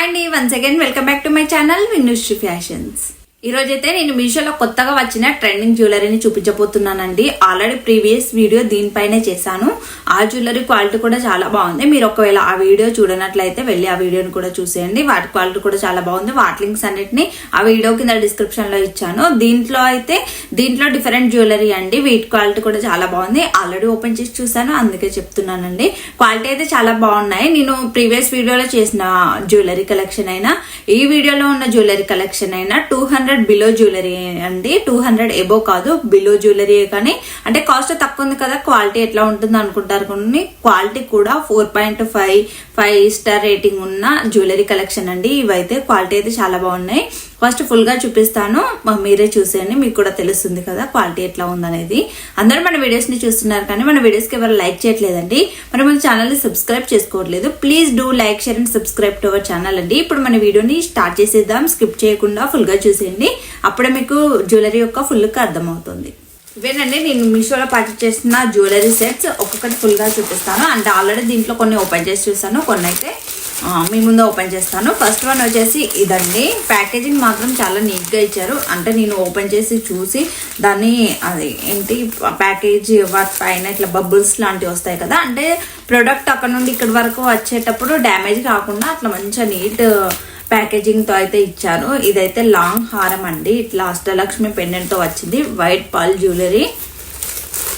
అండి once again welcome back to my channel Vinushri fashions. ఈ రోజైతే నేను మీషోలో కొత్తగా వచ్చిన ట్రెండింగ్ జ్యువెలరీని చూపించబోతున్నానండి. ఆల్రెడీ ప్రీవియస్ వీడియో దీనిపైనే చేశాను. ఆ జ్యువెలరీ క్వాలిటీ కూడా చాలా బాగుంది. మీరు ఒకవేళ ఆ వీడియో చూడనట్లయితే వెళ్ళి ఆ వీడియోని కూడా చూసేయండి. వాటి క్వాలిటీ కూడా చాలా బాగుంది. వాటి లింక్స్ అన్నిటిని ఆ వీడియో కింద డిస్క్రిప్షన్ లో ఇచ్చాను. దీంట్లో డిఫరెంట్ జ్యువెలరీ అండి. వీటి క్వాలిటీ కూడా చాలా బాగుంది. ఆల్రెడీ ఓపెన్ చేసి చూసాను, అందుకే చెప్తున్నానండి. క్వాలిటీ అయితే చాలా బాగున్నాయి. నేను ప్రీవియస్ వీడియోలో చేసిన జ్యువెలరీ కలెక్షన్ అయినా ఈ వీడియోలో ఉన్న జ్యువెలరీ కలెక్షన్ అయినా 200 బిలో జ్యువెలరీ అండి. 200 ఎబో కాదు, బిలో జ్యువెలరీ. కానీ అంటే కాస్ట్ తక్కువ ఉంది కదా, క్వాలిటీ ఎట్లా ఉంటుంది అనుకుంటారు. కొన్ని క్వాలిటీ కూడా 4.5 స్టార్ రేటింగ్ ఉన్న జ్యువెలరీ కలెక్షన్ అండి. ఇవైతే క్వాలిటీ అయితే చాలా బాగున్నాయి. ఫస్ట్ ఫుల్ గా చూపిస్తాను, మీరే చూసేయండి, మీకు కూడా తెలుస్తుంది కదా క్వాలిటీ ఎట్లా ఉందనేది. అందరూ మన వీడియోస్ ని చూస్తున్నారు కానీ మన వీడియోస్ కి ఎవరు లైక్ చేయట్లేదండి. మరి మన ఛానల్ ని సబ్స్క్రైబ్ చేసుకోవట్లేదు. Please do like, share and subscribe to our channel అండి. ఇప్పుడు మన వీడియోని స్టార్ట్ చేసేద్దాం. స్కిప్ చేయకుండా ఫుల్ గా చూసేయండి, అప్పుడే మీకు జ్యువెలరీ యొక్క ఫుల్ గా అర్థమవుతుంది. ఇవేనండి నేను మీషోలో పర్చేస్ చేసిన జ్యువెలరీ సెట్స్. ఒక్కొక్కటి ఫుల్ గా చూపిస్తాను. అంటే ఆల్రెడీ దీంట్లో కొన్ని ఓపెన్ చేసి చూసాను, కొన్ని అయితే మీ ముందు ఓపెన్ చేస్తాను. ఫస్ట్ వన్ వచ్చేసి ఇదండి. ప్యాకేజింగ్ మాత్రం చాలా నీట్ గా ఇచ్చారు. అంటే నేను ఓపెన్ చేసి చూసి దాన్ని అది ఏంటి ప్యాకేజ్ వాటి పైన ఇట్లా బబుల్స్ లాంటివి వస్తాయి కదా, అంటే ప్రొడక్ట్ అక్కడ నుండి ఇక్కడ వరకు వచ్చేటప్పుడు డ్యామేజ్ కాకుండా అట్లా మంచిగా నీట్ ప్యాకేజింగ్ తో అయితే ఇచ్చారు. ఇదైతే లాంగ్ హారం అండి. ఇట్లా అష్టలక్ష్మి పెండెంట్ తో వచ్చింది. White pearl jewellery.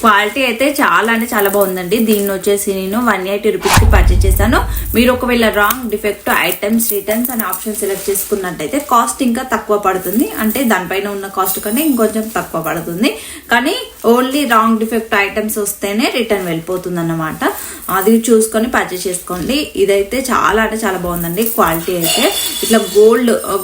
క్వాలిటీ అయితే చాలా అంటే చాలా బాగుందండి. దీన్ని వచ్చేసి నేను 180 రూపీస్ కి పర్చేస్ చేశాను. మీరు ఒకవేళ రాంగ్ డిఫెక్ట్ ఐటమ్స్ రిటర్న్స్ అనే ఆప్షన్ సెలెక్ట్ చేసుకున్నట్టయితే కాస్ట్ ఇంకా తక్కువ పడుతుంది. అంటే దానిపైన ఉన్న కాస్ట్ కంటే ఇంకొంచెం తక్కువ పడుతుంది. కానీ ఓన్లీ రాంగ్ డిఫెక్ట్ ఐటమ్స్ వస్తేనే రిటర్న్ వెళ్ళిపోతుంది అన్నమాట. అది చూసుకొని పర్చేస్ చేసుకోండి. ఇదైతే చాలా అంటే చాలా బాగుందండి. క్వాలిటీ అయితే ఇట్లా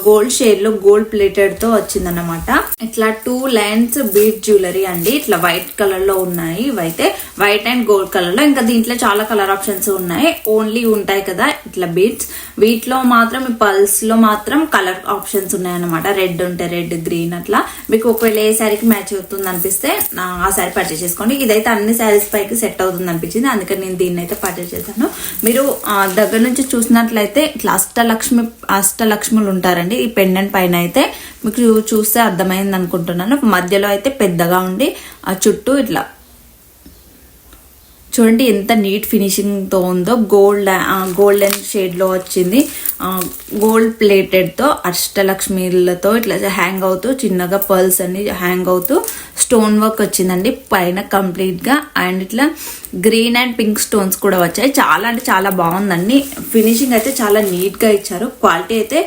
గోల్డ్ షేడ్ లో గోల్డ్ ప్లేటెడ్ తో వచ్చిందన్నమాట. ఇట్లా 2 లైన్స్ బీట్ జ్యువెలరీ అండి. ఇట్లా వైట్ కలర్ లో ఉన్నాయి. ఇవైతే వైట్ అండ్ గోల్డ్ కలర్ లో. ఇంకా దీంట్లో చాలా కలర్ ఆప్షన్స్ ఉన్నాయి. ఓన్లీ ఉంటాయి కదా ఇట్లా బీట్స్. వీటిలో మాత్రం ఈ పల్స్ లో మాత్రం కలర్ ఆప్షన్స్ ఉన్నాయి అన్నమాట. రెడ్ ఉంటే రెడ్, గ్రీన్ అట్లా. మీకు ఒకవేళ ఏ శారీకి మ్యాచ్ అవుతుంది అనిపిస్తే ఆ శారీ పర్చేస్ చేసుకోండి. ఇదైతే అన్ని శారీస్ పైకి సెట్ అవుతుంది అనిపించింది, అందుకని నేను దీన్ని అయితే పర్చేస్ చేశాను. మీరు దగ్గర నుంచి చూసినట్లయితే ఇట్లా అష్టలక్ష్ములు ఉంటారండి. ఈ పెండెంట్ పైన అయితే మీకు చూస్తే అర్థమైంది అనుకుంటున్నాను. మధ్యలో అయితే పెద్దగా ఉండి ఆ చుట్టూ ఇట్లా చూడండి ఎంత నీట్ ఫినిషింగ్ తో ఉందో. గోల్డెన్ షేడ్ లో వచ్చింది. గోల్డ్ ప్లేటెడ్ తో అష్టలక్ష్మిలతో ఇట్లా హ్యాంగ్ అవుతూ చిన్నగా పర్ల్స్ అన్ని హ్యాంగ్ అవుతూ స్టోన్ వర్క్ వచ్చిందండి పైన కంప్లీట్ గా. అండ్ ఇట్లా గ్రీన్ అండ్ పింక్ స్టోన్స్ కూడా వచ్చాయి. చాలా అంటే చాలా బాగుందండి. ఫినిషింగ్ అయితే చాలా నీట్ గా ఇచ్చారు. క్వాలిటీ అయితే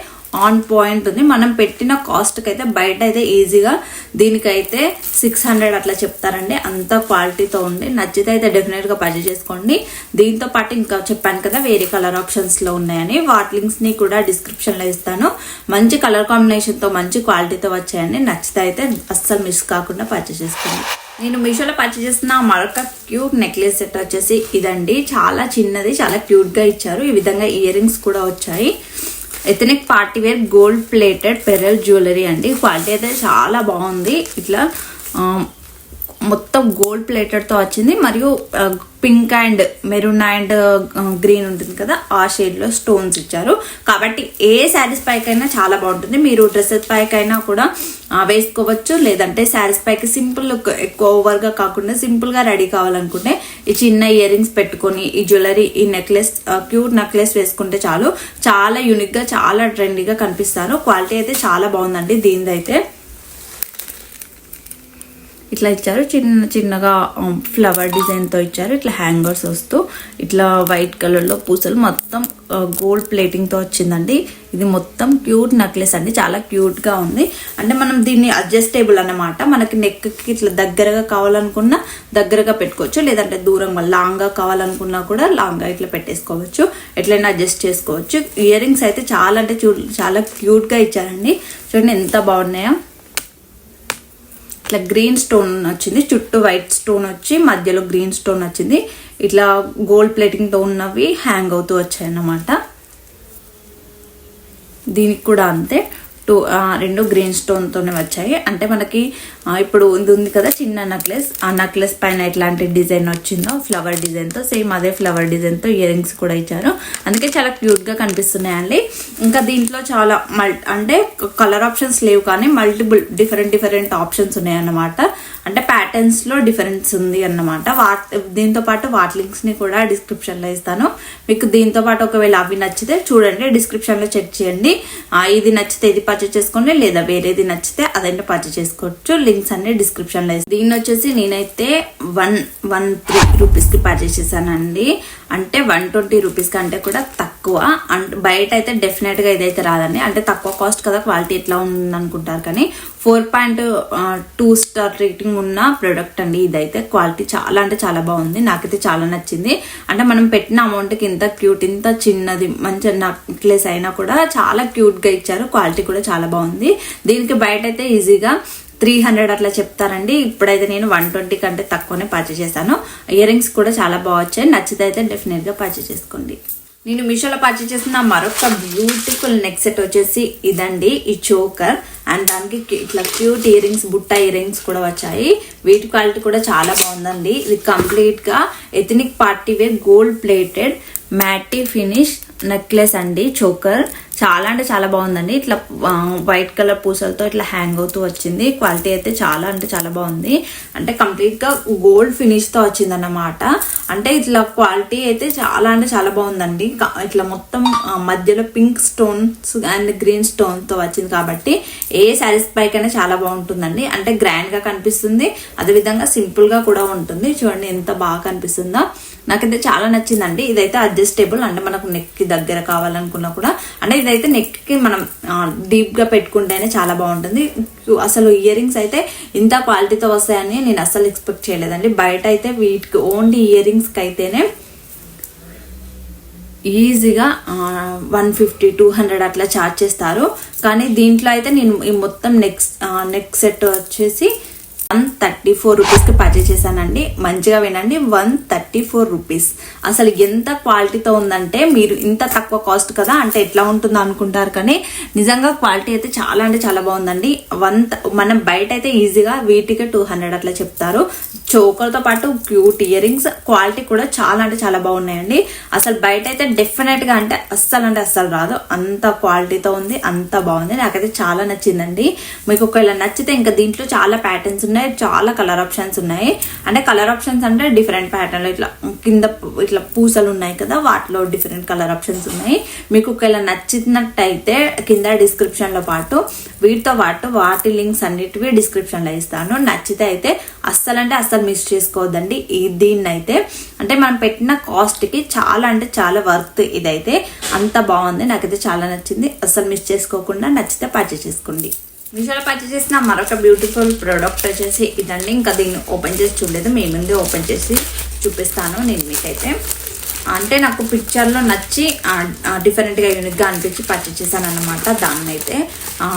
ఆన్ పాయింట్ ఉంది. మనం పెట్టిన కాస్ట్ కి అయితే బయట అయితే ఈజీగా దీనికైతే 600 అట్లా చెప్తారండి. అంత క్వాలిటీతో ఉంది. నచ్చితే అయితే డెఫినెట్ గా పర్చేస్ చేసుకోండి. దీంతో పాటు ఇంకా చెప్పాను కదా వేరే కలర్ ఆప్షన్స్ లో ఉన్నాయని, వాటి లింక్స్ ని కూడా డిస్క్రిప్షన్ లో ఇస్తాను. మంచి కలర్ కాంబినేషన్ తో మంచి క్వాలిటీతో వచ్చాయండి. నచ్చితే అయితే అస్సలు మిస్ కాకుండా పర్చేస్ చేసుకోండి. నేను మీషోలో పర్చేస్ చేసిన మరొక క్యూట్ నెక్లెస్ సెట్ వచ్చేసి ఇదండి. చాలా చిన్నది, చాలా క్యూట్ గా ఇచ్చారు. ఈ విధంగా ఇయర్ రింగ్స్ కూడా వచ్చాయి. Ethnic party wear gold plated pearl jewellery అండి. క్వాలిటీ అయితే చాలా బాగుంది. ఇట్లా మొత్తం గోల్డ్ ప్లేటెడ్ తో వచ్చింది. మరియు pink and maroon and green ఉంటుంది కదా, ఆ షేడ్ లో స్టోన్స్ ఇచ్చారు. కాబట్టి ఏ శారీస్ పైకైనా చాలా బాగుంటుంది. మీరు డ్రెస్సెస్ పైకైనా కూడా వేసుకోవచ్చు. లేదంటే శారీస్ పైకి సింపుల్ లుక్, ఎక్కువ ఓవర్ గా కాకుండా సింపుల్ గా రెడీ కావాలనుకుంటే ఈ చిన్న ఇయర్ రింగ్స్ పెట్టుకొని ఈ జ్యువెలరీ, ఈ నెక్లెస్, క్యూట్ నెక్లెస్ వేసుకుంటే చాలు. చాలా యూనిక్ గా, చాలా ట్రెండీగా కనిపిస్తారు. క్వాలిటీ అయితే చాలా బాగుందండి. దీనిదైతే ఇట్లా ఇచ్చారు. చిన్నగా ఫ్లవర్ డిజైన్ తో ఇచ్చారు. ఇట్లా హ్యాంగర్స్ వస్తూ ఇట్లా వైట్ కలర్ లో పూసలు, మొత్తం గోల్డ్ ప్లేటింగ్ తో వచ్చిందండి. ఇది మొత్తం క్యూట్ నెక్లెస్ అండి. చాలా క్యూట్ గా ఉంది. అంటే మనం దీన్ని అడ్జస్టేబుల్ అన్నమాట. మనకి నెక్ కి ఇట్లా దగ్గరగా కావాలనుకున్నా దగ్గరగా పెట్టుకోవచ్చు. లేదంటే దూరంగా లాంగ్ గా కావాలనుకున్నా కూడా లాంగ్ గా ఇట్లా పెట్టేసుకోవచ్చు. ఎట్లయినా అడ్జస్ట్ చేసుకోవచ్చు. ఇయర్ రింగ్స్ అయితే చాలా అంటే చాలా క్యూట్ గా ఇచ్చారండి. చూడండి ఎంత బాగున్నాయో. ఇట్లా గ్రీన్ స్టోన్ వచ్చింది, చుట్టూ వైట్ స్టోన్ వచ్చి మధ్యలో గ్రీన్ స్టోన్ వచ్చింది. ఇట్లా గోల్డ్ ప్లేటింగ్ తో ఉన్నవి హ్యాంగ్ అవుతూ వచ్చాయి అన్నమాట. దీనికి కూడా అంతే రెండు గ్రీన్ స్టోన్తోనే వచ్చాయి. అంటే మనకి ఇప్పుడు ఇది ఉంది కదా చిన్న నెక్లెస్, ఆ నెక్లెస్ పైన ఎట్లాంటి డిజైన్ వచ్చిందో ఫ్లవర్ డిజైన్తో సేమ్ అదే ఫ్లవర్ డిజైన్తో ఇయర్ రింగ్స్ కూడా ఇచ్చారు. అందుకే చాలా క్యూట్గా కనిపిస్తున్నాయండి. ఇంకా దీంట్లో చాలా అంటే కలర్ ఆప్షన్స్ లేవు కానీ మల్టిపుల్ డిఫరెంట్ ఆప్షన్స్ ఉన్నాయన్నమాట. అంటే ప్యాటర్న్స్లో డిఫరెన్స్ ఉంది అన్నమాట. దీంతో పాటు వాటి లింక్స్ని కూడా డిస్క్రిప్షన్లో ఇస్తాను. మీకు దీంతో పాటు ఒకవేళ అవి నచ్చితే చూడండి, డిస్క్రిప్షన్లో చెక్ చేయండి. ఇది నచ్చితే ఇది పర్చేస్ చేసుకోండి, లేదా వేరేది నచ్చితే అదైనా పర్చేస్ చేసుకోవచ్చు. లింక్స్ అన్ని డిస్క్రిప్షన్లో ఇస్తాను. దీన్ని వచ్చేసి నేనైతే 113 రూపీస్కి పర్చేస్ చేశానండి. అంటే 120 రూపీస్ కంటే కూడా తక్కువ. అంటే బయట అయితే డెఫినెట్గా ఇదైతే రాదండి. అంటే తక్కువ కాస్ట్ కదా, క్వాలిటీ ఎట్లా ఉంది అనుకుంటారు కానీ 4.2 స్టార్ రేటింగ్ ఉన్న ప్రోడక్ట్ అండి. ఇదైతే క్వాలిటీ చాలా అంటే చాలా బాగుంది, నాకైతే చాలా నచ్చింది. అంటే మనం పెట్టిన అమౌంట్కి ఇంత క్యూట్, ఇంత చిన్నది మంచి నెక్లెస్ అయినా కూడా చాలా క్యూట్గా ఇచ్చారు. క్వాలిటీ కూడా చాలా బాగుంది. దీనికి బయట అయితే ఈజీగా 300 అట్లా చెప్తారండి. ఇప్పుడైతే నేను 120 కంటే తక్కువనే పర్చేస్ చేశాను. ఇయర్ రింగ్స్ కూడా చాలా బాగా వచ్చాయి. నచ్చితే అయితే డెఫినెట్గా పర్చేస్ చేసుకోండి. నేను మీషోలో పర్చేస్ చేసిన మరొక బ్యూటిఫుల్ నెక్ సెట్ వచ్చేసి ఇదండి, ఈ చోకర్. అండ్ దానికి ఇట్లా క్యూట్ ఇయర్ రింగ్స్, బుట్ట ఇయర్ రింగ్స్ కూడా వచ్చాయి. వీటి క్వాలిటీ కూడా చాలా బాగుందండి. ఇది కంప్లీట్గా ethnic party wear gold plated matte finish necklace అండి. చోకర్ చాలా అంటే చాలా బాగుందండి. ఇట్లా వైట్ కలర్ పూసలతో ఇట్లా హ్యాంగ్ అవుతూ వచ్చింది. క్వాలిటీ అయితే చాలా అంటే చాలా బాగుంది. అంటే కంప్లీట్గా గోల్డ్ ఫినిష్తో వచ్చింది అన్నమాట. అంటే ఇట్లా క్వాలిటీ అయితే చాలా అంటే చాలా బాగుందండి. ఇట్లా మొత్తం మధ్యలో పింక్ స్టోన్స్ అండ్ గ్రీన్ స్టోన్తో వచ్చింది కాబట్టి ఏ శారీస్ పైకైనా చాలా బాగుంటుందండి. అంటే గ్రాండ్గా కనిపిస్తుంది, అదేవిధంగా సింపుల్గా కూడా ఉంటుంది. చూడండి ఎంత బాగా కనిపిస్తుందో, నాకైతే చాలా నచ్చిందండి. ఇదైతే అడ్జస్టబుల్, అంటే మనకు నెక్ కి దగ్గర కావాలనుకున్నా కూడా, అంటే ఇదైతే నెక్ కి మనం డీప్ గా పెట్టుకుంటేనే చాలా బాగుంటుంది. అసలు ఇయర్ రింగ్స్ అయితే ఇంత క్వాలిటీతో వస్తాయని నేను అసలు ఎక్స్పెక్ట్ చేయలేదండి. బయట అయితే వీటికి ఓన్లీ ఇయర్ రింగ్స్ కి అయితేనే ఈజీగా 150-200 అట్లా ఛార్జ్ చేస్తారు. కానీ దీంట్లో అయితే నేను ఈ మొత్తం నెక్ సెట్ వచ్చేసి 134 రూపీస్కి పర్చేస్ చేశానండి. మంచిగా వినండి, 134 రూపీస్. అసలు ఎంత క్వాలిటీతో ఉందంటే, మీరు ఇంత తక్కువ కాస్ట్ కదా అంటే ఎట్లా ఉంటుందో అనుకుంటారు కానీ నిజంగా క్వాలిటీ అయితే చాలా అంటే చాలా బాగుందండి. మనం బయట అయితే ఈజీగా వీటికి 200 అట్లా చెప్తారు. చోకర్తో పాటు క్యూట్ ఇయర్ రింగ్స్, క్వాలిటీ కూడా చాలా అంటే చాలా బాగున్నాయండి. అసలు బయట అయితే డెఫినెట్గా అంటే అస్సలు రాదు, అంత క్వాలిటీతో ఉంది, అంత బాగుంది. నాకైతే చాలా నచ్చిందండి. మీకు ఒకవేళ నచ్చితే ఇంకా దీంట్లో చాలా ప్యాటర్న్స్ ఉన్నాయి, చాలా కలర్ ఆప్షన్స్ ఉన్నాయి. అంటే కలర్ ఆప్షన్స్ అంటే డిఫరెంట్ ప్యాటర్న్, ఇట్లా కింద ఇట్లా పూసలు ఉన్నాయి కదా, వాటిలో డిఫరెంట్ కలర్ ఆప్షన్స్ ఉన్నాయి. మీకు ఒకవేళ నచ్చినట్టయితే కింద డిస్క్రిప్షన్ లో పాటు వీటితో పాటు వాటి లింక్స్ అన్నిటివి డిస్క్రిప్షన్ లో ఇస్తాను. నచ్చితే అయితే అస్సలు మిస్ చేసుకోవద్దండి. దీన్ని అయితే అంటే మనం పెట్టిన కాస్ట్ కి చాలా అంటే చాలా వర్త్. ఇదైతే అంత బాగుంది, నాకైతే చాలా నచ్చింది. అస్సలు మిస్ చేసుకోకుండా నచ్చితే పర్చేస్ చేసుకోండి. మీషోలో పర్చేస్ చేసిన మరొక బ్యూటిఫుల్ ప్రోడక్ట్ వచ్చేసి ఇదండి. ఇంకా దీన్ని ఓపెన్ చేసి చూడలేదు, మీ ముందే ఓపెన్ చేసి చూపిస్తాను నేను మీకైతే. అంటే నాకు పిక్చర్లో నచ్చి డిఫరెంట్గా యూనిక్గా అనిపించి పర్చేస్ చేశాను అనమాట. దాన్ని అయితే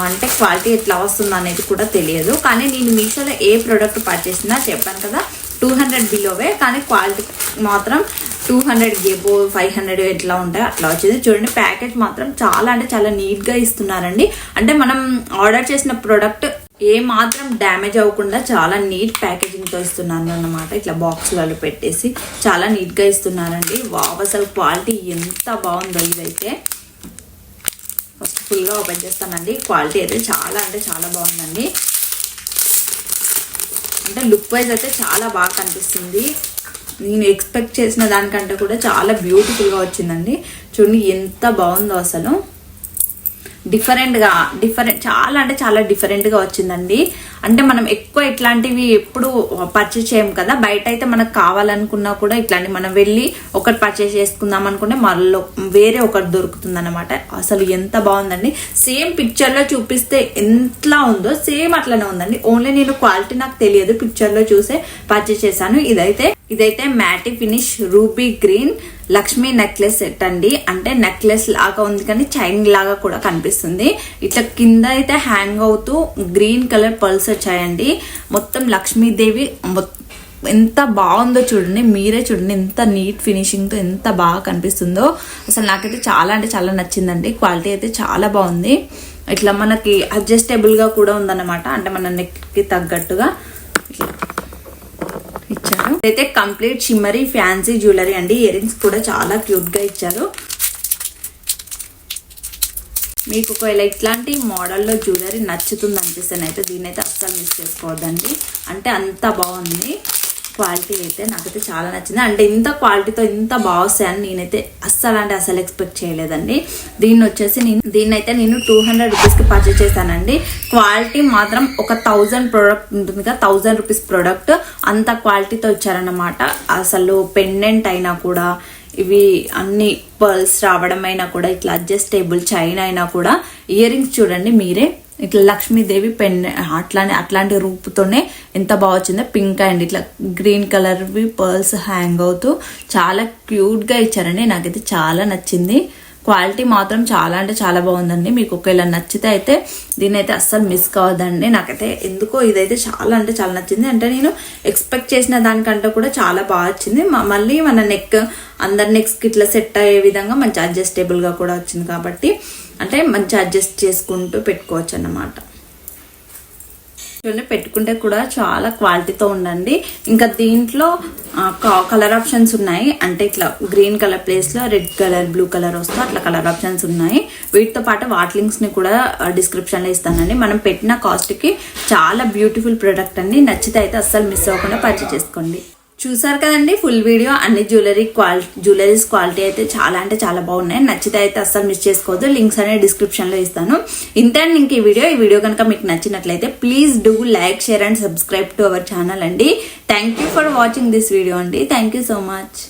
అంటే క్వాలిటీ ఎట్లా వస్తుందో అనేది కూడా తెలియదు. కానీ నేను మీషోలో ఏ ప్రోడక్ట్ పర్చేస్ చేసినా చెప్పాను కదా 200 బిలోవే, కానీ క్వాలిటీ మాత్రం 200 ఎబో 500 ఎట్లా ఉంటాయో అట్లా వచ్చింది. చూడండి ప్యాకేజ్ మాత్రం చాలా అంటే చాలా నీట్గా ఇస్తున్నారండి. అంటే మనం ఆర్డర్ చేసిన ప్రోడక్ట్ ఏ మాత్రం డ్యామేజ్ అవ్వకుండా చాలా నీట్ ప్యాకేజింగ్తో ఇస్తున్నాను అన్నమాట. ఇట్లా బాక్స్లలో పెట్టేసి చాలా నీట్గా ఇస్తున్నారండి. వావ్, అసలు క్వాలిటీ ఎంత బాగుందో. ఇదైతే ఫస్ట్ ఫుల్గా ఓపెన్ చేస్తానండి. క్వాలిటీ అయితే చాలా అంటే చాలా బాగుందండి. అంటే లుక్ వైజ్ అయితే చాలా బాగా కనిపిస్తుంది. నేను ఎక్స్పెక్ట్ చేసిన దానికంటే కూడా చాలా బ్యూటిఫుల్గా వచ్చిందండి. చూడండి ఎంత బాగుందో అసలు. డిఫరెంట్ చాలా అంటే చాలా డిఫరెంట్గా వచ్చిందండి. అంటే మనం ఎక్కువ ఇట్లాంటివి ఎప్పుడు పర్చేస్ చేయం కదా. బయట అయితే మనకు కావాలనుకున్నా కూడా ఇట్లాంటి మనం వెళ్ళి ఒకటి పర్చేస్ చేసుకుందాం అనుకుంటే మళ్ళీ వేరే ఒకటి దొరుకుతుంది అనమాట. అసలు ఎంత బాగుందండి. సేమ్ పిక్చర్లో చూపిస్తే ఎంతలా ఉందో సేమ్ అట్లనే ఉందండి. ఓన్లీ నేను క్వాలిటీ నాకు తెలియదు, పిక్చర్లో చూసే పర్చేస్ చేశాను. ఇదైతే మ్యాటీ finish ruby green Lakshmi necklace set అండి. అంటే నెక్లెస్ లాగా ఉంది కానీ చైన్ లాగా కూడా కనిపిస్తుంది. ఇట్లా కింద అయితే హ్యాంగ్ అవుతూ గ్రీన్ కలర్ పర్ల్స్ వచ్చాయండి. మొత్తం లక్ష్మీదేవి ఎంత బాగుందో చూడండి, మీరే చూడండి ఎంత నీట్ ఫినిషింగ్తో ఎంత బాగా కనిపిస్తుందో. అసలు నాకైతే చాలా అంటే చాలా నచ్చిందండి. క్వాలిటీ అయితే చాలా బాగుంది. ఇట్లా మనకి అడ్జస్టబుల్గా కూడా ఉందన్నమాట. అంటే మన నెక్కి తగ్గట్టుగా ఇట్లా ఇచ్చారు. అయితే కంప్లీట్ షిమ్మరీ ఫ్యాన్సీ జ్యువెలరీ అండి. ఇయర్ రింగ్స్ కూడా చాలా క్యూట్గా ఇచ్చారు. మీకు ఒకవేళ ఇట్లాంటి మోడల్లో జ్యువెలరీ నచ్చుతుంది అనిపిస్తేనైతే దీన్నైతే అస్సలు మిస్ చేసుకోవద్దండి. అంటే అంత బాగుంది క్వాలిటీ అయితే. నాకైతే చాలా నచ్చింది. అంటే ఇంత క్వాలిటీతో ఇంత బాగుస్తాయని నేనైతే అస్సలు ఎక్స్పెక్ట్ చేయలేదండి. దీన్నైతే నేను 200 రూపీస్కి పర్చేస్ చేశానండి. క్వాలిటీ మాత్రం ఒక 1000 ప్రోడక్ట్ ఉంటుంది కదా, 1000 రూపీస్ ప్రోడక్ట్ అంత క్వాలిటీతో ఇచ్చారన్నమాట. అసలు పెండెంట్ అయినా కూడా, ఇవి అన్ని పర్ల్స్ రావడం అయినా కూడా, ఇట్లా అడ్జస్టబుల్ చైన్ అయినా కూడా, ఇయర్ రింగ్స్ చూడండి మీరే, ఇట్లా లక్ష్మీదేవి పెన్ అట్లాంటి రూపుతోనే ఎంత బాగా వచ్చిందో. పింక్ అండ్ ఇట్లా గ్రీన్ కలర్వి పర్ల్స్ హ్యాంగ్ అవుతూ చాలా క్యూట్గా ఇచ్చారండి. నాకైతే చాలా నచ్చింది. క్వాలిటీ మాత్రం చాలా అంటే చాలా బాగుందండి. మీకు ఒకవేళ నచ్చితే అయితే దీన్ని అయితే అస్సలు మిస్ కావద్దండి. నాకైతే ఎందుకో ఇదైతే చాలా అంటే చాలా నచ్చింది. అంటే నేను ఎక్స్పెక్ట్ చేసిన దానికంటే కూడా చాలా బాగా వచ్చింది. మళ్ళీ మన నెక్ అందరి నెక్స్కి ఇట్లా సెట్ అయ్యే విధంగా మంచి అడ్జస్టబుల్గా కూడా వచ్చింది కాబట్టి, అంటే మంచి అడ్జస్ట్ చేసుకుంటూ పెట్టుకోవచ్చు అన్నమాట. పెట్టుకుంటే కూడా చాలా క్వాలిటీతో ఉండండి. ఇంకా దీంట్లో కలర్ ఆప్షన్స్ ఉన్నాయి. అంటే ఇట్లా గ్రీన్ కలర్ ప్లేస్ లో రెడ్ కలర్, బ్లూ కలర్ వస్తూ అట్లా కలర్ ఆప్షన్స్ ఉన్నాయి. వీటితో పాటు వాటి లింక్స్ ని కూడా డిస్క్రిప్షన్ లో ఇస్తానండి. మనం పెట్టిన కాస్ట్ కి చాలా బ్యూటిఫుల్ ప్రొడక్ట్ అండి. నచ్చితే అయితే అస్సలు మిస్ అవ్వకుండా పర్చేస్ చేసుకోండి. చూసారు కదండి ఫుల్ వీడియో. అన్ని జ్యువెలరీస్ క్వాలిటీ అయితే చాలా అంటే చాలా బాగున్నాయి. నచ్చితే అయితే అస్సలు మిస్ చేసుకోవద్దు. లింక్స్ అనేది డిస్క్రిప్షన్ లో ఇస్తాను. ఇంతే ఇంక ఈ వీడియో కనుక మీకు నచ్చినట్లయితే please do like, share and subscribe to our channel అండి. Thank you for watching this video అండి. Thank you so much.